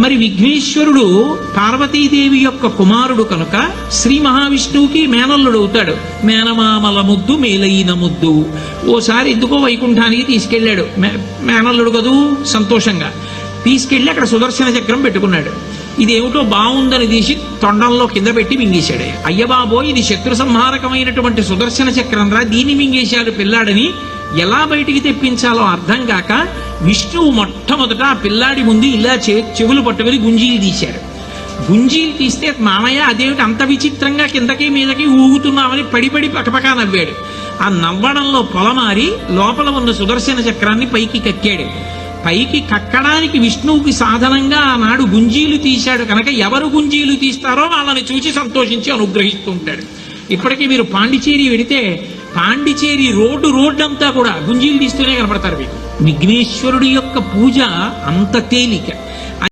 మరి విఘ్నేశ్వరుడు పార్వతీదేవి యొక్క కుమారుడు కనుక శ్రీ మహావిష్ణువుకి మేనల్లుడు అవుతాడు. మేనమామల ముద్దు మేలైన ముద్దు. ఓసారి ఎందుకో వైకుంఠానికి తీసుకెళ్లాడు, మేనల్లుడు కదూ సంతోషంగా తీసుకెళ్లి అక్కడ సుదర్శన చక్రం పెట్టుకున్నాడు. ఇదేమిటో బాగుందని తీసి తొండంలో కింద పెట్టి మింగేశాడు. అయ్యబాబో ఇది శత్రు సంహారకమైనటువంటి సుదర్శన చక్రం రా, దీన్ని మింగేశాడు పిల్లాడని ఎలా బయటికి తెప్పించాలో అర్థం కాక విష్ణువు మొట్టమొదట ఆ పిల్లాడి ముందు ఇలా చెవులు పట్టుకుని గుంజీలు తీశాడు. గుంజీలు తీస్తే మామయ్య అదేమిటి అంత విచిత్రంగా కిందకి మీదకి ఊగుతున్నామని పడిపడి పకపకా నవ్వాడు. ఆ నవ్వడంలో పొలమారి లోపల ఉన్న సుదర్శన చక్రాన్ని పైకి కక్కాడు. పైకి కక్కడానికి విష్ణువుకి సాధనంగా ఆనాడు గుంజీలు తీశాడు కనుక ఎవరు గుంజీలు తీస్తారో వాళ్ళని చూసి సంతోషించి అనుగ్రహిస్తూ ఉంటాడు. ఇప్పటికీ మీరు పాండిచేరి వెడితే పాండిచేరి రోడ్డంతా కూడా గుంజీలు తీస్తూనే కనపడతారు మీకు. విఘ్నేశ్వరుడి యొక్క పూజ అంత తేలిక.